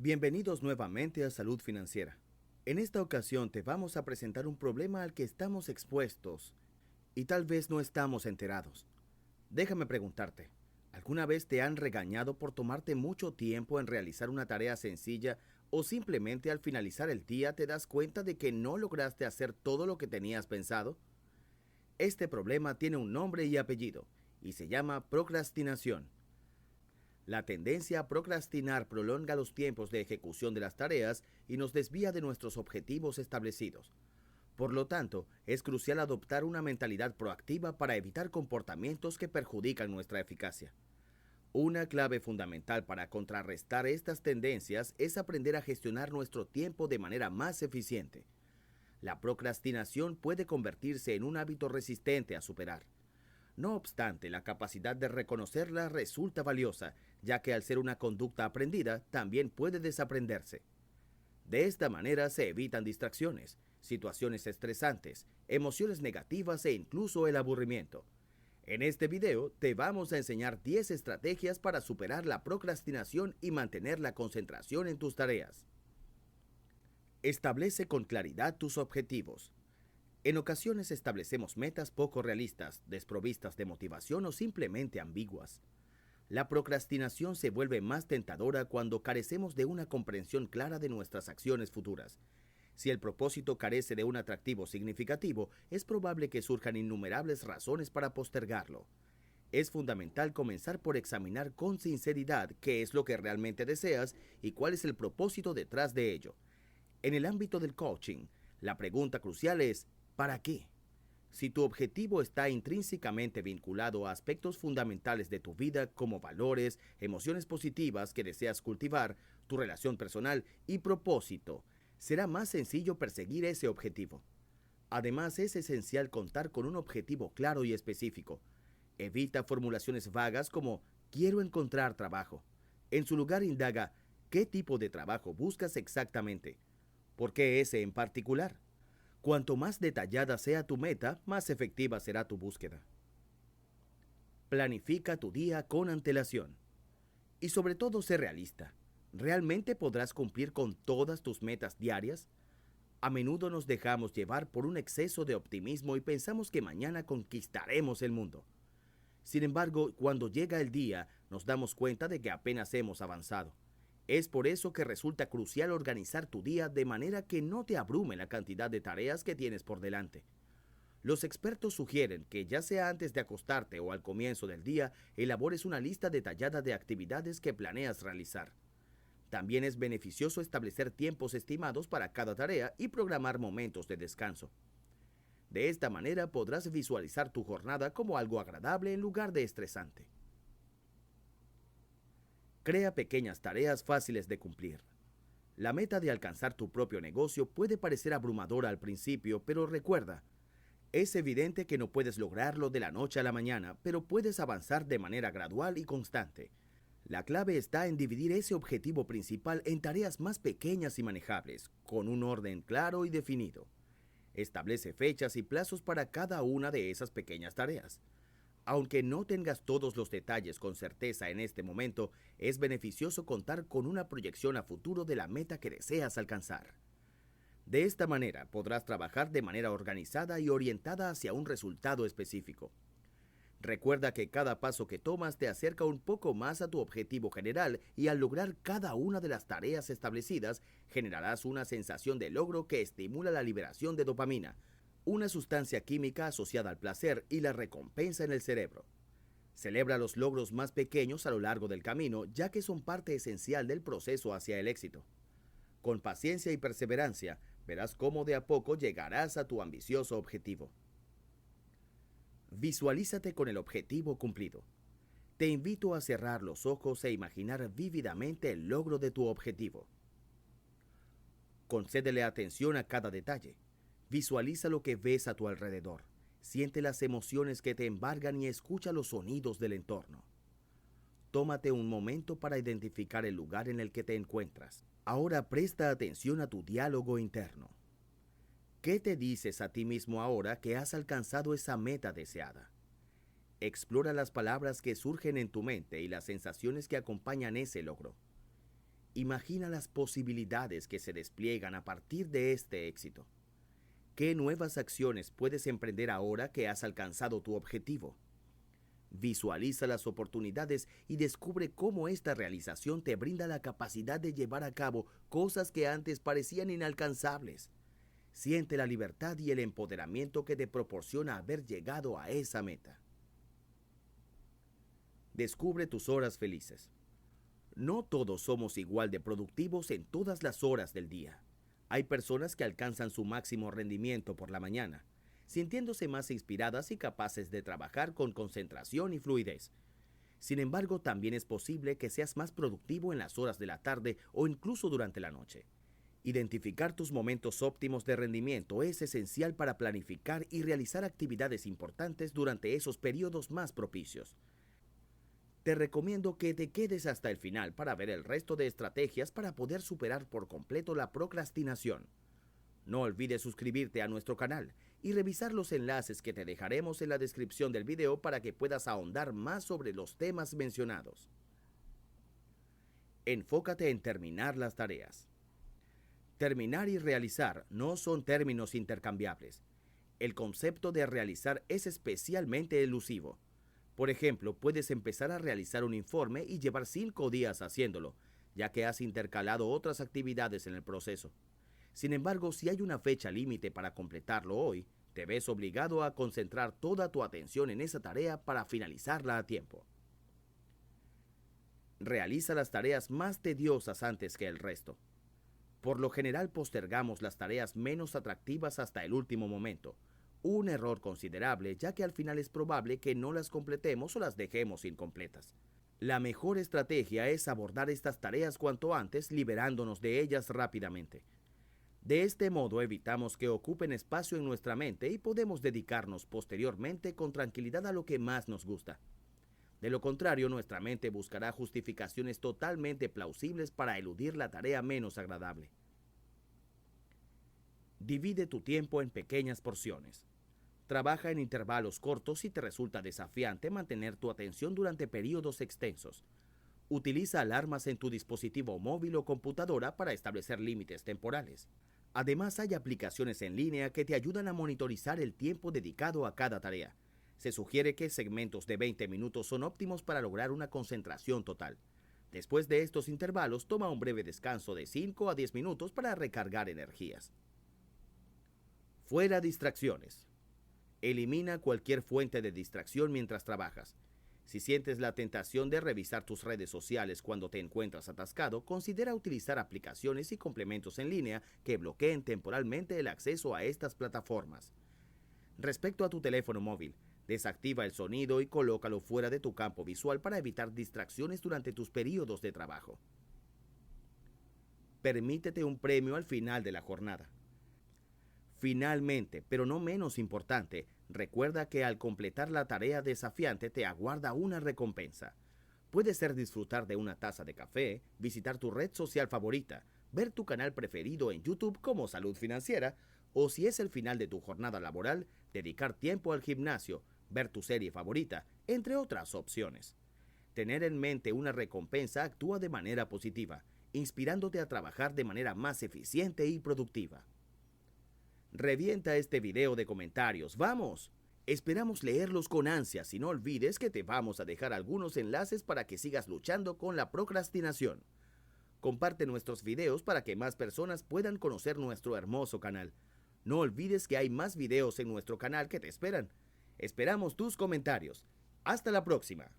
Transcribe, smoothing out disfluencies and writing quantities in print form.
Bienvenidos nuevamente a Salud Financiera. En esta ocasión te vamos a presentar un problema al que estamos expuestos y tal vez no estamos enterados. Déjame preguntarte, ¿alguna vez te han regañado por tomarte mucho tiempo en realizar una tarea sencilla o simplemente al finalizar el día te das cuenta de que no lograste hacer todo lo que tenías pensado? Este problema tiene un nombre y apellido y se llama procrastinación. La tendencia a procrastinar prolonga los tiempos de ejecución de las tareas y nos desvía de nuestros objetivos establecidos. Por lo tanto, es crucial adoptar una mentalidad proactiva para evitar comportamientos que perjudican nuestra eficacia. Una clave fundamental para contrarrestar estas tendencias es aprender a gestionar nuestro tiempo de manera más eficiente. La procrastinación puede convertirse en un hábito resistente a superar. No obstante, la capacidad de reconocerla resulta valiosa, ya que al ser una conducta aprendida, también puede desaprenderse. De esta manera se evitan distracciones, situaciones estresantes, emociones negativas e incluso el aburrimiento. En este video te vamos a enseñar 10 estrategias para superar la procrastinación y mantener la concentración en tus tareas. Establece con claridad tus objetivos. En ocasiones establecemos metas poco realistas, desprovistas de motivación o simplemente ambiguas. La procrastinación se vuelve más tentadora cuando carecemos de una comprensión clara de nuestras acciones futuras. Si el propósito carece de un atractivo significativo, es probable que surjan innumerables razones para postergarlo. Es fundamental comenzar por examinar con sinceridad qué es lo que realmente deseas y cuál es el propósito detrás de ello. En el ámbito del coaching, la pregunta crucial es ¿para qué? Si tu objetivo está intrínsecamente vinculado a aspectos fundamentales de tu vida como valores, emociones positivas que deseas cultivar, tu relación personal y propósito, será más sencillo perseguir ese objetivo. Además, es esencial contar con un objetivo claro y específico. Evita formulaciones vagas como quiero encontrar trabajo. En su lugar indaga ¿qué tipo de trabajo buscas exactamente? ¿Por qué ese en particular? Cuanto más detallada sea tu meta, más efectiva será tu búsqueda. Planifica tu día con antelación. Y sobre todo, sé realista. ¿Realmente podrás cumplir con todas tus metas diarias? A menudo nos dejamos llevar por un exceso de optimismo y pensamos que mañana conquistaremos el mundo. Sin embargo, cuando llega el día, nos damos cuenta de que apenas hemos avanzado. Es por eso que resulta crucial organizar tu día de manera que no te abrume la cantidad de tareas que tienes por delante. Los expertos sugieren que ya sea antes de acostarte o al comienzo del día, elabores una lista detallada de actividades que planeas realizar. También es beneficioso establecer tiempos estimados para cada tarea y programar momentos de descanso. De esta manera podrás visualizar tu jornada como algo agradable en lugar de estresante. Crea pequeñas tareas fáciles de cumplir. La meta de alcanzar tu propio negocio puede parecer abrumadora al principio, pero recuerda, es evidente que no puedes lograrlo de la noche a la mañana, pero puedes avanzar de manera gradual y constante. La clave está en dividir ese objetivo principal en tareas más pequeñas y manejables, con un orden claro y definido. Establece fechas y plazos para cada una de esas pequeñas tareas. Aunque no tengas todos los detalles con certeza en este momento, es beneficioso contar con una proyección a futuro de la meta que deseas alcanzar. De esta manera podrás trabajar de manera organizada y orientada hacia un resultado específico. Recuerda que cada paso que tomas te acerca un poco más a tu objetivo general y al lograr cada una de las tareas establecidas, generarás una sensación de logro que estimula la liberación de dopamina, una sustancia química asociada al placer y la recompensa en el cerebro. Celebra los logros más pequeños a lo largo del camino, ya que son parte esencial del proceso hacia el éxito. Con paciencia y perseverancia, verás cómo de a poco llegarás a tu ambicioso objetivo. Visualízate con el objetivo cumplido. Te invito a cerrar los ojos e imaginar vívidamente el logro de tu objetivo. Concédele atención a cada detalle. Visualiza lo que ves a tu alrededor. Siente las emociones que te embargan y escucha los sonidos del entorno. Tómate un momento para identificar el lugar en el que te encuentras. Ahora presta atención a tu diálogo interno. ¿Qué te dices a ti mismo ahora que has alcanzado esa meta deseada? Explora las palabras que surgen en tu mente y las sensaciones que acompañan ese logro. Imagina las posibilidades que se despliegan a partir de este éxito. ¿Qué nuevas acciones puedes emprender ahora que has alcanzado tu objetivo? Visualiza las oportunidades y descubre cómo esta realización te brinda la capacidad de llevar a cabo cosas que antes parecían inalcanzables. Siente la libertad y el empoderamiento que te proporciona haber llegado a esa meta. Descubre tus horas felices. No todos somos igual de productivos en todas las horas del día. Hay personas que alcanzan su máximo rendimiento por la mañana, sintiéndose más inspiradas y capaces de trabajar con concentración y fluidez. Sin embargo, también es posible que seas más productivo en las horas de la tarde o incluso durante la noche. Identificar tus momentos óptimos de rendimiento es esencial para planificar y realizar actividades importantes durante esos periodos más propicios. Te recomiendo que te quedes hasta el final para ver el resto de estrategias para poder superar por completo la procrastinación. No olvides suscribirte a nuestro canal y revisar los enlaces que te dejaremos en la descripción del video para que puedas ahondar más sobre los temas mencionados. Enfócate en terminar las tareas. Terminar y realizar no son términos intercambiables. El concepto de realizar es especialmente elusivo. Por ejemplo, puedes empezar a realizar un informe y llevar 5 días haciéndolo, ya que has intercalado otras actividades en el proceso. Sin embargo, si hay una fecha límite para completarlo hoy, te ves obligado a concentrar toda tu atención en esa tarea para finalizarla a tiempo. Realiza las tareas más tediosas antes que el resto. Por lo general postergamos las tareas menos atractivas hasta el último momento. Un error considerable, ya que al final es probable que no las completemos o las dejemos incompletas. La mejor estrategia es abordar estas tareas cuanto antes, liberándonos de ellas rápidamente. De este modo evitamos que ocupen espacio en nuestra mente y podemos dedicarnos posteriormente con tranquilidad a lo que más nos gusta. De lo contrario, nuestra mente buscará justificaciones totalmente plausibles para eludir la tarea menos agradable. Divide tu tiempo en pequeñas porciones. Trabaja en intervalos cortos si te resulta desafiante mantener tu atención durante periodos extensos. Utiliza alarmas en tu dispositivo móvil o computadora para establecer límites temporales. Además, hay aplicaciones en línea que te ayudan a monitorizar el tiempo dedicado a cada tarea. Se sugiere que segmentos de 20 minutos son óptimos para lograr una concentración total. Después de estos intervalos, toma un breve descanso de 5 a 10 minutos para recargar energías. Fuera distracciones. Elimina cualquier fuente de distracción mientras trabajas. Si sientes la tentación de revisar tus redes sociales cuando te encuentras atascado, considera utilizar aplicaciones y complementos en línea que bloqueen temporalmente el acceso a estas plataformas. Respecto a tu teléfono móvil, desactiva el sonido y colócalo fuera de tu campo visual para evitar distracciones durante tus periodos de trabajo. Permítete un premio al final de la jornada. Finalmente, pero no menos importante, recuerda que al completar la tarea desafiante te aguarda una recompensa. Puede ser disfrutar de una taza de café, visitar tu red social favorita, ver tu canal preferido en YouTube como Salud Financiera, o si es el final de tu jornada laboral, dedicar tiempo al gimnasio, ver tu serie favorita, entre otras opciones. Tener en mente una recompensa actúa de manera positiva, inspirándote a trabajar de manera más eficiente y productiva. Revienta este video de comentarios, ¡vamos! Esperamos leerlos con ansias y no olvides que te vamos a dejar algunos enlaces para que sigas luchando con la procrastinación. Comparte nuestros videos para que más personas puedan conocer nuestro hermoso canal. No olvides que hay más videos en nuestro canal que te esperan. Esperamos tus comentarios. ¡Hasta la próxima!